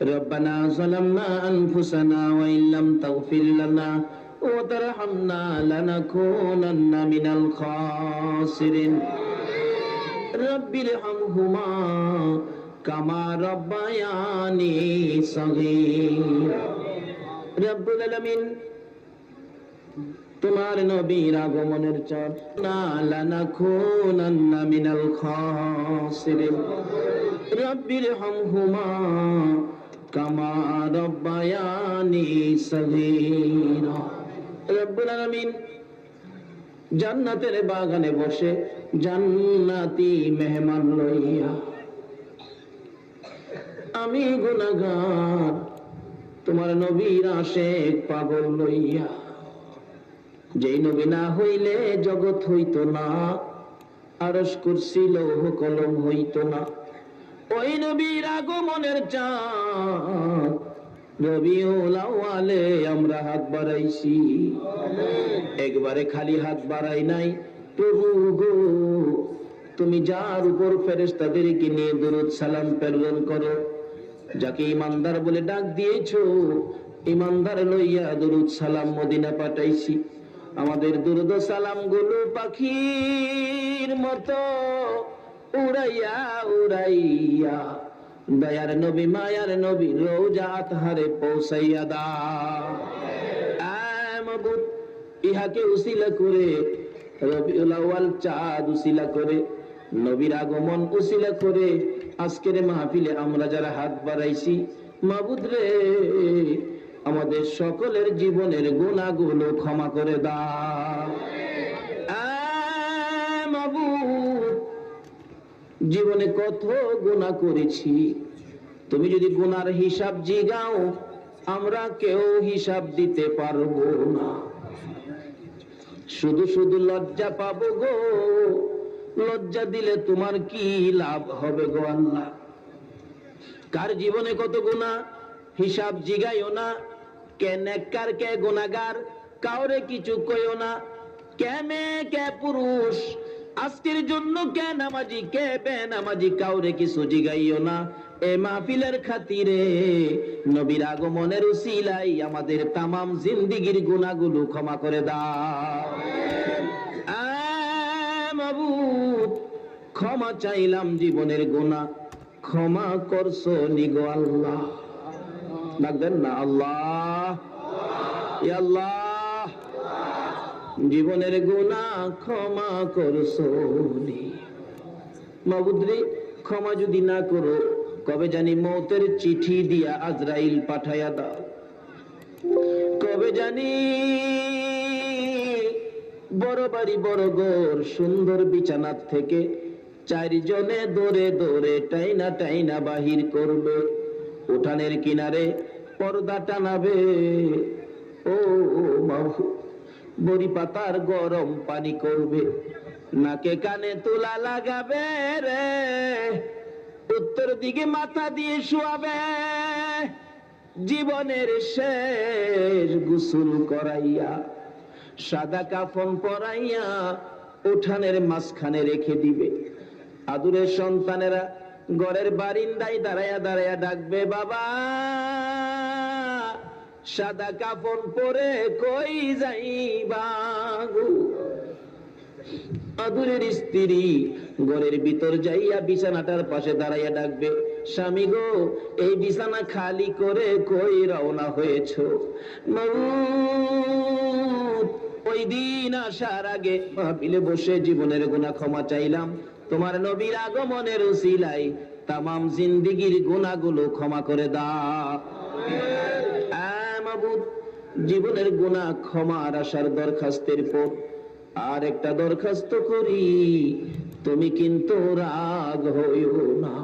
ربنا ظلمنا أنفسنا وإن لم تغفر لنا وترحمنا لنكونن من الخاسرين رب ارحمهما كما ربياني صغيرا رب العالمين তোমার নবীর আগমনের চাঁদ না লানাকুনান্না মিনাল খাসিরিন রব্বির হামহুমা কামা রাব্বায়ানি সগীরা রব্বুল আলামিন জান্নাতের বাগানে বসে জান্নাতি মেহমান লইয়া আমি গুনাহগার তোমার নবীর আশিক পাগল লইয়া যেই নবী না হইলে জগৎ হইতো না আরশ কুরসি লৌহ কলম হইতো না ওই নবীর আগমনের চাঁদ রবিউল আউয়ালে আমরা হাত বাড়াইছি একবারে খালি হাত বাড়াই নাই প্রভু গো তুমি যার উপর ফেরেশতাদেরকে নিয়ে দরুদ সালাম প্রেরণ করো যাকে ইমানদার বলে ডাক দিয়েছো ইমানদার লইয়া দরুদ সালাম মদিনা পাঠাইছি আমাদের দুরুদ সালাম গুলো পাখির মতো উড়াইয়া উড়াইয়া দয়ার নবী মায়ার নবী রওজা আতহারে পৌঁছাইয়া দাও মাবুদ ইহাকে উসিলা করে রবিউল আউয়াল চাঁদ উসিলা করে নবীর আগমন উসিলা করে আজকের মাহফিলে আমরা যারা হাত বাড়াইছি মাবুদ রে আমাদের সকলের জীবনের গুনাহগুলো ক্ষমা করে দাও মাবুদ জীবনে কত গুনাহ করেছি তুমি যদি গুনার হিসাব জিগাও আমরা কেউ হিসাব দিতে পারবো না শুধু শুধু লজ্জা পাবো গো লজ্জা দিলে তোমার কি লাভ হবে গো আল্লাহ কার জীবনে কত গুনাহ হিসাব জিগাইও না কে নেককার কে গুনাহগার কাউরে কিছু কইও না কে মেয়ে কে পুরুষ আজকের জন্য কে নামাজি কে বেনামাজি কাউরে কিছু জিগাইও না এই মাহফিলের খাতিরে নবীর আগমনের উসিলাই আমাদের তামাম জিন্দেগীর গুনাহগুলো ক্ষমা করে দাও মাবুদ ক্ষমা চাইলাম জীবনের গুনাহ ক্ষমা করছো নিগো আল্লাহ ডাকবেন না আল্লাহ ইয়া আল্লাহ জীবনের গুনাহ ক্ষমা করছো মাবুদ রে ক্ষমা যদি না করো কবে জানি মওতের চিঠি দিয়া আজরাইল পাঠায়া দাও কবে জানি বড় বাড়ি বড় ঘর সুন্দর বিছানা থেকে চারজনে দৌড়ে দৌড়ে টাইনা টাইনা বাহির করবে উঠানের কিনারে পর্দা টানাবে ও মাবুদ বড়ি পাতার গরম পানি করবে নাকে কানে তুলা লাগাবে রে উত্তর দিকে মাথা দিয়ে শুয়াবে জীবনের শেষ গোসল করাইয়া সাদা কাফন পরাইয়া উঠানের মাঝখানে রেখে দিবে আদুরের সন্তানেরা ঘরের বারিন্দায় দাঁড়ায়া দাঁড়ায়া ডাকবে বাবা সাদা কাফন পরে কই যাইবা গো আদুরের স্ত্রী ঘরের ভিতর যাইয়া বিছানাটার পাশে দাঁড়াইয়া ডাকবে স্বামী গো এই বিছানা খালি করে কই রওনা হয়েছো ওই দিন আসার আগে মাহফিলে বসে জীবনের গুনাহ ক্ষমা চাইলাম তোমার নবীর আগমনের উসিলায় তামাম জিন্দেগীর গুনাহগুলো ক্ষমা করে দাও মাবুদ জীবনের গুনাহ ক্ষমার আশার দরখাস্তের পর আর একটা দরখাস্ত করি তুমি কিন্তু রাগ হইও না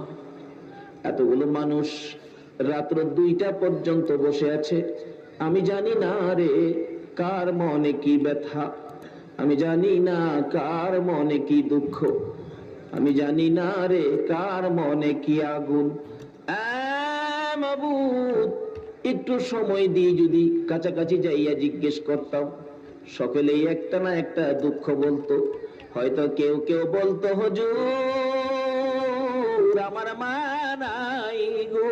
এতগুলো মানুষ রাত্র 2টা পর্যন্ত বসে আছে আমি জানি না রে কার মনে কি ব্যথা আমি জানি না কার মনে কি দুঃখ আমি জানি না রে কার মনে কি আগুন মাবুদ একটু সময় দিয়ে যদি কাছাকাছি যাইয়া জিজ্ঞেস করতাম সকলেই একটা না একটা দুঃখ বলতো হয়তো কেউ কেউ বলতো হুজুর আমার মা নাই গো।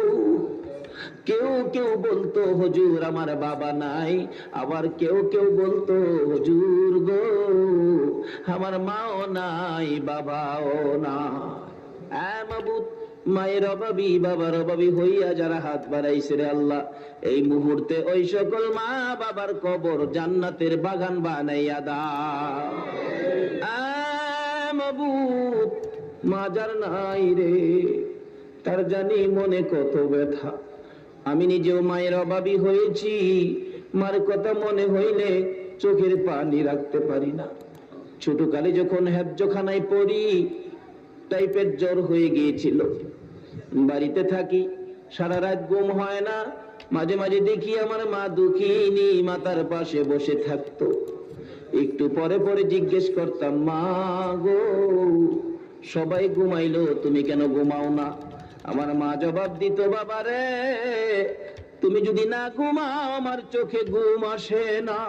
কেউ কেউ বলতো হুজুর আমার বাবা নাই, আবার কেউ কেউ বলতো হুজুর গো আমার মাও নাই বাবাও না। মাবুদ, মায়ের অভাবী বাবার অভাবী হইয়া যারা হাত বাড়াইছে রে আল্লাহ, এই মুহূর্তে ওই সকল মা বাবার কবর জান্নাতের বাগান বানাইয়া দাও। মাবুদ, মা যার নাই রে তার জানি মনে কত ব্যথা। আমি নিজেও মায়ের অভাবী হয়েছি, মার কথা মনে হইলে চোখের পানি রাখতে পারি না। ছোটকালে যখন হেফজখানায় পড়ি, টাইপের জ্বর হয়ে গিয়েছিল, বাড়িতে থাকি, সারা রাত ঘুম হয় না। মাঝে মাঝে দেখি আমার মা দুঃখিনী মাতার পাশে বসে থাকতো। একটু পরে পরে জিজ্ঞেস করতাম, মা গো সবাই ঘুমাইলো, তুমি কেন ঘুমাও না? আমার মা জবাব দিত, বাবা রে তুমি যদি না ঘুমাও আমার চোখে ঘুম আসে না।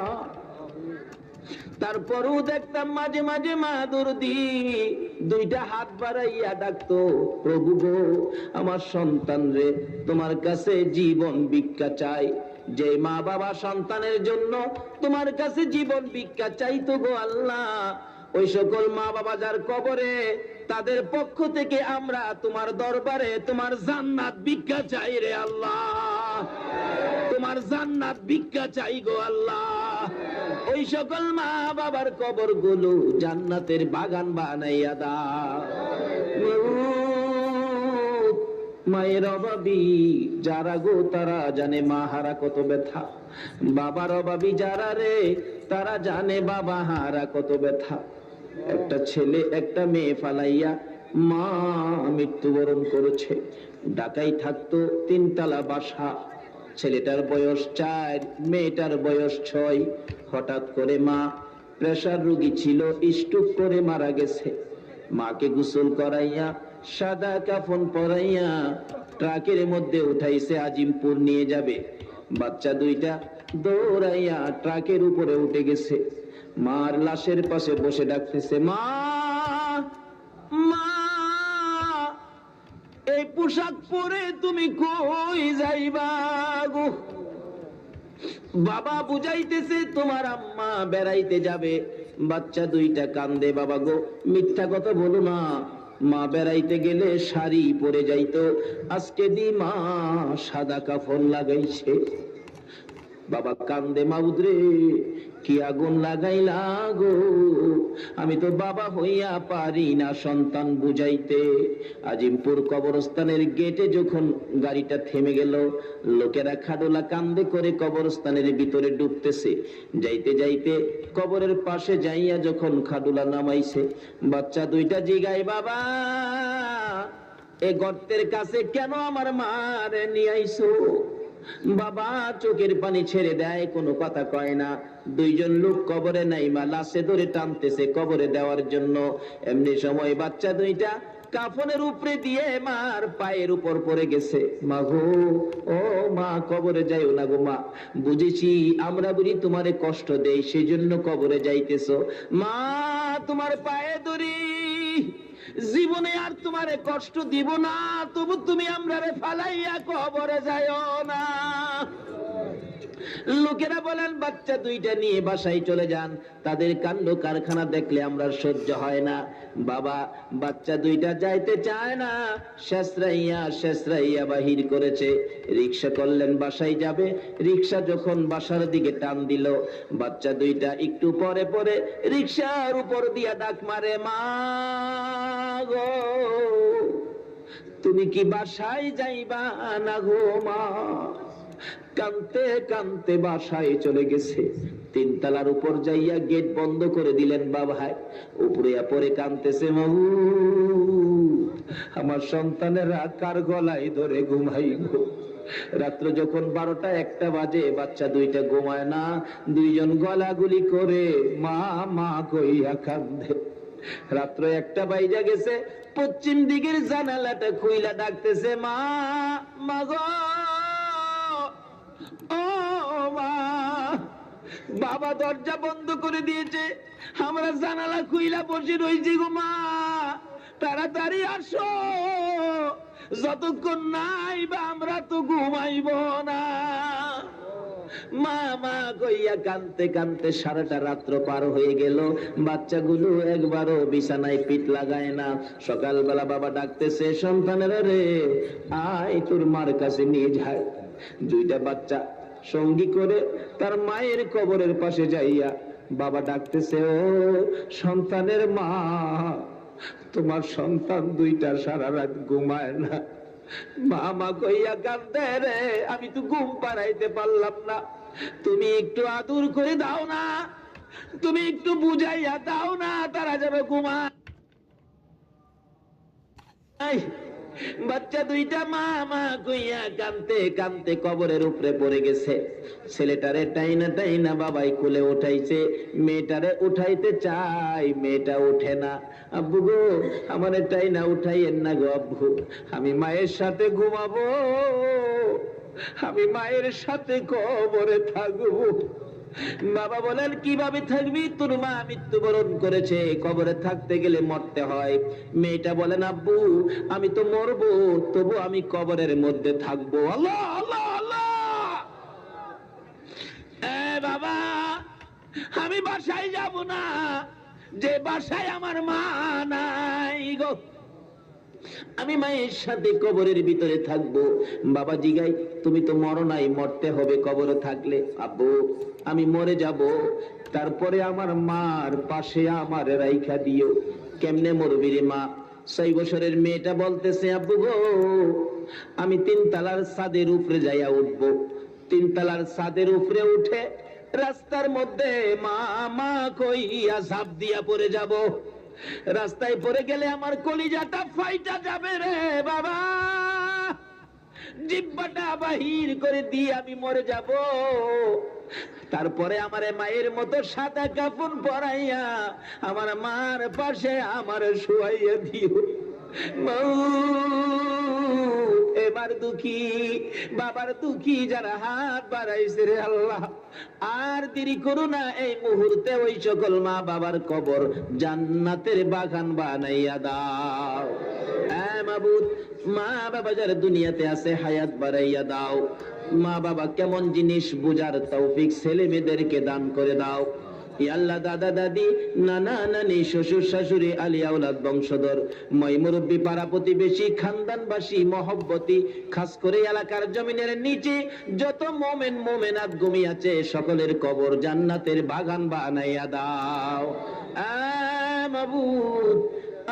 তারপরও দেখতাম মাঝে মাঝে মা দরদি দুইটা হাত বাড়াইয়া ডাকতো, প্রভু গো আমার সন্তান রে তোমার কাছে জীবন ভিক্ষা চাই। যে মা বাবা সন্তানের জন্য তোমার কাছে জীবন ভিক্ষা চাইতো গো আল্লাহ, ওই সকল মা বাবা যার কবরে, তাদের পক্ষ থেকে আমরা তোমার দরবারে তোমার জান্নাত ভিক্ষা চাই রে আল্লাহ, তোমার জান্নাত ভিক্ষা চাই গো আল্লাহ। ওই সকল মা বাবার কবর গুলো জান্নাতের বাগান বানাইয়া দাও। মায়ের অভাবী যারা গো তারা জানে মা হারা কত ব্যথা, বাবার অভাবী যারা রে তারা জানে বাবা হারা কত ব্যথা। একটা ছেলে একটা মেয়ে ফালাইয়া মা মৃত্যুবরণ করেছে। ঢাকায় থাকতো, 3 তলা বাসা, ছেলেটার বয়স 4, মেয়েটার বয়স 6। হঠাৎ করে মা প্রেসার রোগী ছিল, স্ট্রোক করে মারা গেছে। মাকে গোসল করাইয়া সাদা কাফন পরাইয়া ট্রাকের মধ্যে উঠাইছে, আজিমপুর নিয়ে যাবে। বাচ্চা দুইটা দৌড়াইয়া ট্রাকের উপরে উঠে গেছে, মার লাশের পাশে বসে ডাকতেছে, মা মা এই পোশাক পরে তুমি কই যাইবা গো? বাবা বুঝাইতেছে তোমার আম্মা বেড়াইতে যাবে। বাচ্চা দুইটা কান্দে, বাবা গো মিথ্যা কথা বলো না, মা বেড়াইতে গেলে শাড়ি পরে যাইতো, আজকে দি মা সাদা কাফন লাগাইছে। বাবা কান্দে, মাউদ্রে কি আগুন লাগাইলা গো, আমি তো বাবা হইয়া পারি না সন্তান বুঝাইতে। আজিমপুর কবরস্থানের গেটে যখন গাড়িটা থেমে গেল, লোকেরা খাডোলা কান্দে করে কবরস্থানের ভিতরে ঢুকতেছে। যাইতে যাইতে কবরের পাশে যাইয়া যখন খাডোলা নামাইছে, বাচ্চা দুইটা জিগায়, বাবা এ গর্তের কাছে কেন আমার মারে নিয়ে আইছো? বাবা চোখের পানি ছেড়ে দেয়, কোনো কথা কয় না। দুইজন লোক কবরে নাইমা লাশে ধরে টানতেছে কবরে দেওয়ার জন্য। এমনি সময় বাচ্চা দুইটা কাফনের উপরে দিয়ে মার পায়ের উপর পড়ে গেছে। মা গো, ও মা কবরে যাইও না গো মা, বুঝেছি আমরা বুঝি তোমারে কষ্ট দেই সেজন্য কবরে যাইতেছো। মা তোমার পায়ে ধরি, জীবনে আর তোমারে কষ্ট দিব না, তবু তুমি আমরারে ফালাইয়া কবরে যাইও না। লোকেরা বলেন বাচ্চা দুইটা নিয়ে বাসায় চলে যান, তাদের কাণ্ড কারখানা দেখলে আমরা সহ্য হয় না। বাবা বাচ্চা দুইটা যাইতে চায় না, শেষরাইয়া বাহির করেছে। রিক্সা করলেন বাসায় যাবে, রিক্সা যখন বাসার দিকে টান দিল, বাচ্চা দুইটা একটু পরে পরে রিক্সার উপর দিয়া ডাক মারে, মা গো তুমি কি বাসায় যাইবা না গো মা? কানতে কানতে বাসায় চলে গেছে। 3 তলার উপর যাইয়া গেট বন্ধ করে দিলেন বাবায়। উপরে পরে কানতেছে, মাহু আমার সন্তানেরা কার গলায় ধরে ঘুমাইব? রাত্র যখন 12টা 1টা বাজে, বাচ্চা দুইটা ঘুমায় না, দুইজন গলাগুলি করে মা মা কইয়া কান্দে। রাত্র 1টা বাইজা গেছে, পশ্চিম দিকের জানালাটা খুইলা ডাকতেছে, মা মা গো, ও মা। বাবা দরজা বন্ধ করে দিয়েছে, আমরা জানালা খুইলা বসে রয়েছি গো মা, তাড়াতাড়ি আসো, যতক্ষণ নাই বা আমরা তো ঘুমাইব না। মা মা কইয়া কানতে কানতে সারাটা রাত্র পার হয়ে গেল। বাচ্চাগুলো একবারও বিছানায় পিঠ লাগায় না। সকালবেলা বাবা ডাকতেছে, সন্তানেরা রে আয় তোর মার কাছে নিয়ে যায়। দুইটা বাচ্চা সঙ্গী করে তার মায়ের কবরের পাশে যাইয়া বাবা ডাকতেছে, ও সন্তানের মা, তোমার সন্তান দুইটা সারা রাত ঘুমায় না। মামা কইয়া কান্দে রে, আমি তো ঘুম পাড়াইতে পারলাম না, তুমি একটু আদর করে দাও না, তুমি একটু বুঝাইয়া দাও না, তারা যাবে ঘুমায়। বাচ্চা দুইটা মা মা কইয়া কানতে কানতে কবরের উপরে পড়ে গেছে। ছেলেটারে টাইনা টাইনা বাবাই কোলে উঠাইছে, মেয়েটারে উঠাইতে চাই, মেয়েটা ওঠে না। আব্বু গো আমারে টাইনা উঠাইয়েন না গো আব্বু, আমি মায়ের সাথে ঘুমাবো, আমি মায়ের সাথে কবরে থাকবো। বাবা বলেন, কিভাবে থাকবি? তোর মা মৃত্যুবরণ করেছে, কবরে থাকতে গেলে মরতে হয়। মেয়েটা বলেন, আব্বু আমি তো মরবো, তবু আমি কবরের মধ্যে থাকবো। আল্লাহ আল্লাহ আল্লাহ। বাবা আমি বাসায় যাব না, যে বাসায় আমার মা নাই গো, আমি মায়ের সাথে কবরের ভিতরে থাকবো। বাবা জিগাই, তুমি তো মরো নাই, মরতে হবে কবরে থাকলে। আব্বু আমি মরে যাব, তারপরে আমার মার পাশে আমার রাইখা দিও। কেমনে মরবি রে মা? 6 বছরের মেয়েটা বলতেছে, আব্বু গো আমি 3 তলার ছাদের উপরে যাইয়া উঠবো। 3 তলার ছাদের উপরে উঠে রাস্তার মধ্যে মা মা কইয়া ঝাঁপ দিয়া পড়ে যাব। রাস্তায় পড়ে গেলে আমার কলিজাটা ফাইটা যাবে রে বাবা, জিহ্বাটা বাহির করে দিয়ে আমি মরে যাব। তারপরে আমার মায়ের মতো সাদা কাফন পরাইয়া আমার মার পাশে আমার শুয়াইয়া দিও। এবার দুঃখী বাবার দুঃখী যারা হাত বাড়াইছে রে আল্লাহ, আর দেরি করো না, এই মুহূর্তে ওই সকল মা বাবার কবর জান্নাতের বাগান বানাইয়া দাও। হ্যাঁ মাবুদ, মা বাবা যারা দুনিয়াতে আছে হায়াত বাড়াইয়া দাও। মা বাবা কেমন জিনিস বুঝার তৌফিক ছেলে মেয়েদেরকে দান করে দাও। আল্লাহ দাদা দাদি নানা নানি শ্বশুর শাশুড়ি আলী আওলাদ বংশধর মই মুরব্বী পাড়া প্রতিবেশী খানদানবাসী মহব্বতী, খাস করে এলাকার জমিনের নিচে যত মোমেন মোমেনাত ঘুমিয়ে আছে সকলের কবর জান্নাতের বাগান বানাইয়া দাও। মাবুদ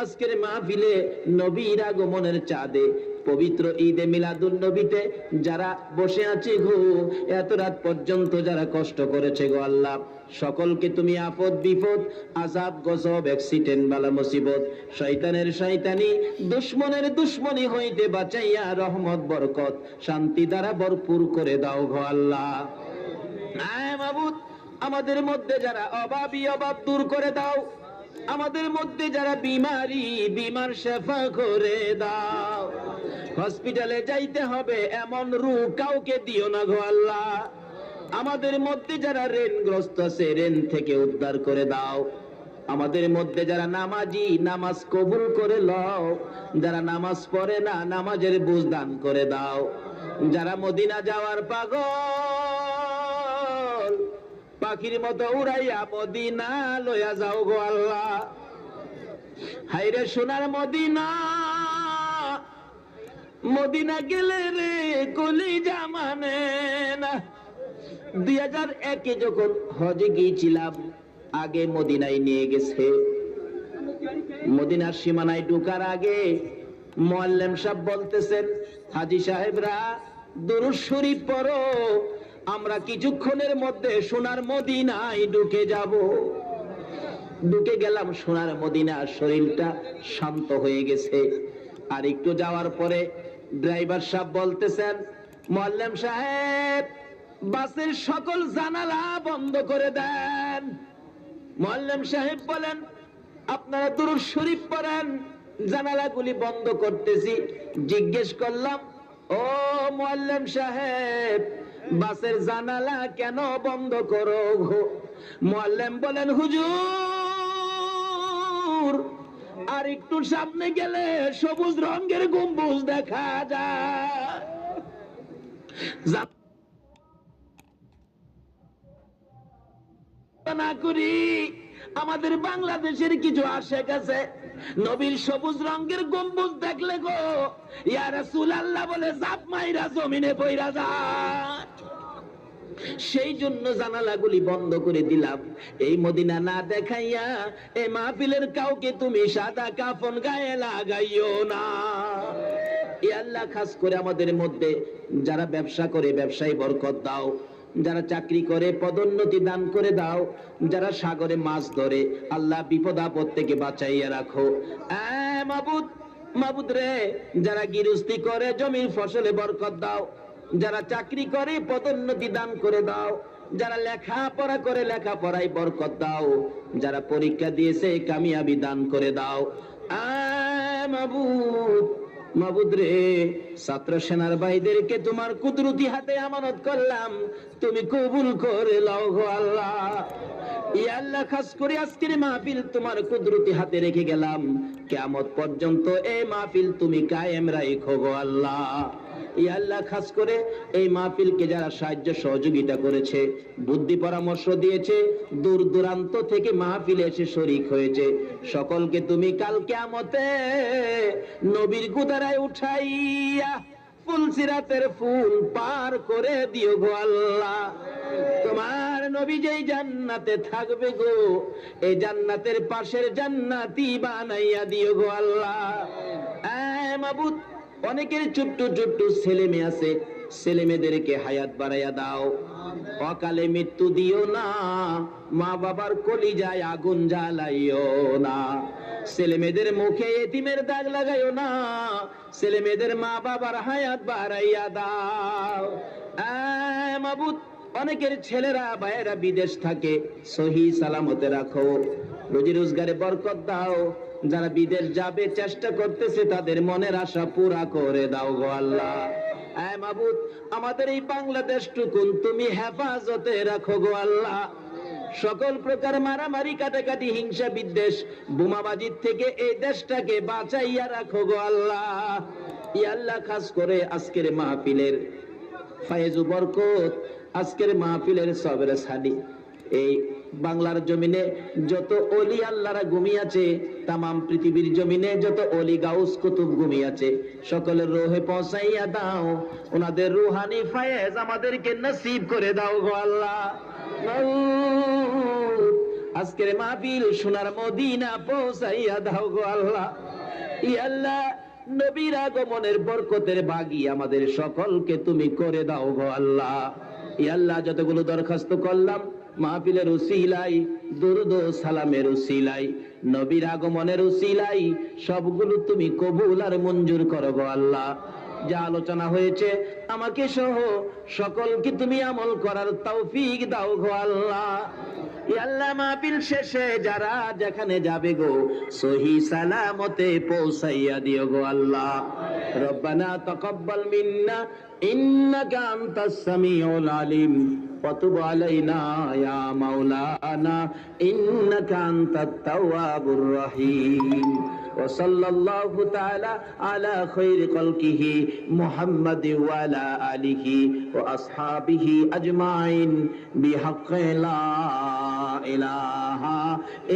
আজকের মাহফিলে নবীর আগমনের চাঁদে পবিত্র ঈদে মিলাদুন নবীতে যারা বসে আছে গো, এত রাত পর্যন্ত যারা কষ্ট করেছে গো আল্লাহ, সকলকে তুমি আপদ বিপদ আযাব গজব অ্যাক্সিডেন্ট বালা মুসিবত শয়তানের শয়তানি দুশমনের দুশমনি হইতে বাঁচাইয়া রহমত বরকত শান্তি দ্বারা ভরপুর করে দাও গো আল্লাহ। আয় মাবুদ, আমাদের মধ্যে যারা অভাবী অভাব দূর করে দাও, আমাদের মধ্যে যারা বিমারি বিমার শেফা করে দাও। হসপিটালে যাইতে হবে এমন রোগ কাউকে দিও না গো আল্লাহ। আমাদের মধ্যে যারা ঋণগ্রস্ত আছে ঋণ থেকে উদ্ধার করে দাও। আমাদের মধ্যে যারা নামাজি নামাজ কবুল করে লও, যারা নামাজ পড়ে না নামাজের বুঝ দান করে দাও। যারা মদিনা যাওয়ার পাগল পাখির মতো উড়াইয়া মদিনা লইয়া যাও গো আল্লাহ। হাইরে সোনার মদিনা, মদিনা গেলে রে কলিজা মানে না। 2001-এ যখন হজে গিয়েছিলাম, আগে মদিনায় নিয়ে গেছে। মদিনার সীমানায় ঢোকার আগে মুআল্লিম সাহেব বলতেছেন, হাজী সাহেবরা দুরূদ শরীফ পড়ো, আমরা কিছুক্ষণের মধ্যে সোনার মদিনায় ঢুকে যাব। ঢুকে গেলাম সোনার মদিনা, শরীরটা শান্ত হয়ে গেছে। আর একটু যাওয়ার পরে ড্রাইভার সাহেব বলতেছেন, মুআল্লিম সাহেব বাসের সকল জানালা বন্ধ করে দেন। মুআল্লিম সাহেব বলেন, আপনারা দুরূদ শরীফ পড়েন, জানালাগুলি বন্ধ করতেছি। জিজ্ঞেস করলাম, ও মুআল্লিম সাহেব বাসের জানালা কেন বন্ধ করো? মুআল্লিম বলেন, হুজুর আর একটু সামনে গেলে সবুজ রঙের গম্বুজ দেখা যায়। না করি আমাদের বাংলাদেশের কিছু আশেক আছে, নবীর সবুজ রঙের গম্বুজ দেখলে গো ইয়া রাসূলুল্লাহ বলে জাপ মাইরা জমিনে পইরা যায়। সেই জন্য জানালাগুলি বন্ধ করে দিলাম। এই মদিনা না দেখাইয়া এই মাহফিলের কাউকে তুমি সাদা কাফন গায়ে লাগাইও না। ইয়া আল্লাহ, খাস করে আমাদের মধ্যে যারা ব্যবসা করে ব্যবসায় বরকত দাও, যারা চাকরি করে পদোন্নতি দান করে দাও, যারা সাগরে মাছ ধরে আল্লাহ বিপদ আপদ থেকে বাঁচাইয়া রাখো। মাবুদ, মাবুদ রে, যারা গৃহস্থী করে জমির ফসলে বরকত দাও, যারা চাকরি করে পদোন্নতি দান করে দাও, যারা লেখাপড়া করে লেখাপড়ায় বরকত দাও, যারা পরীক্ষা দিয়েছে কামিয়াবি দান করে দাও। মাবুদ, মাবুদ রে, ছাত্র সেনার ভাইদেরকে তোমার কুদরতি হাতে আমানত করলাম, তুমি কবুল করে লও গো আল্লাহ। ইয়া আল্লাহ, খাস করে আজকের মাহফিল তোমার কুদরতি হাতে রেখে গেলাম, কিয়ামত পর্যন্ত এই মাহফিল তুমি কায়েম রাখো গো আল্লাহ। ইয়া আল্লাহ, খাস করে এই মাহফিলকে যারা সাহায্য সহযোগিতা করেছে, বুদ্ধি পরামর্শ দিয়েছে, দূর দূরান্ত থেকে মাহফিলে এসে শরীক হয়েছে, সকলকে তুমি কাল কিয়ামতে নবীর গুদারায় উঠাইয়া ফুলসিরাতের ফুল পার করে দিও গো আল্লাহ। তোমার নবী যেই জান্নাতে থাকবে গো, এই জান্নাতের পাশের জান্নাতি বানাইয়া দিও গো আল্লাহ। মাবুদ, অনেকের ছোট্ট ছোট্ট ছেলে মেয়ে আছে, ছেলে মেয়েদেরকে হায়াত বাড়াইয়া দাও, অকালে মৃত্যু দিও না, মা বাবার কলিজায় আগুন জ্বালাইও না, ছেলে মেয়েদের মুখে এতিমের দাগ লাগাইও না, ছেলে মেয়েদের মা বাবার হায়াত বাড়াইয়া দাও। মাবুদ, অনেকের ছেলেরা ভাইয়েরা বিদেশ থাকে, সহি সালামতে রাখো, রুজি রোজগারে বরকত দাও, যারা বিদেশ যাবে চেষ্টা করতেছে তাদের মনের আশা পুরা করে দাও গো আল্লাহ। মাবুদ, আমাদের এই বাংলাদেশ টুকুন তুমি হেফাজতে রাখো গো আল্লাহ। সকল প্রকার মারামারি, কাটাকাটি, হিংসা, বিদ্বেষ, বোমাবাজির থেকে এই দেশটাকে বাঁচাইয়া রাখো গো আল্লাহ। ইয়া আল্লাহ, খাস করে আজকের মাহফিলের ফায়েজ ও বরকত, আজকের মাহফিলের সবর সাদি, এই বাংলার জমিনে যত ওলি আল্লাহরা ঘুমিয়েছে, তামাম পৃথিবীর জমিনে যত ওলি গাউস কুতুব ঘুমিয়েছে, সকলের রোহে পৌঁছাইয়া দাও, ওনাদের রুহানি ফায়েজ আমাদেরকে নসিব করে দাও গো আল্লাহ। আজকের মাহফিল সোনার মদিনা পৌঁছাইয়া দাও গো আল্লাহ। ইয়া আল্লাহ, নবীর আগমনের বরকতের ভাগী আমাদের সকলকে তুমি করে দাও গো আল্লাহ। ইয়া আল্লাহ, যতগুলো দরখাস্ত করলাম মাহফিলের উসিলাই, দুরূদ ও সালামের উসিলাই, নবীর আগমনের উসিলাই, সবগুলো তুমি কবুল আর মঞ্জুর করো গো আল্লাহ। যা আলোচনা হয়েছে আমাকে সহ সকলকে তুমি আমল করার তৌফিক দাও গো আল্লাহ। ইয়া আল্লাহ, মাহফিল শেষে যারা যেখানে যাবে গো সহি সালামতে পৌঁছাইয়া দিও গো আল্লাহ। রব্বানা তাকাব্বাল মিন্না ইন্নাকা আনতাস সামিউল আলিম ওয়া তুব আলাইনা ইয়া মাওলানা ইন্নাকা আনতাত তাওয়াবুর রহিম। ওয়া সাল্লাল্লাহু তাআলা আলা খায়রি খালকিহি মুহাম্মাদিন ওয়া আলা আলিহি ওয়া আসহাবিহি আজমাইন বিহাক্কি লা ইলাহা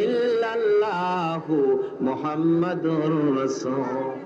ইল্লাল্লাহু মুহাম্মাদুর রাসূল।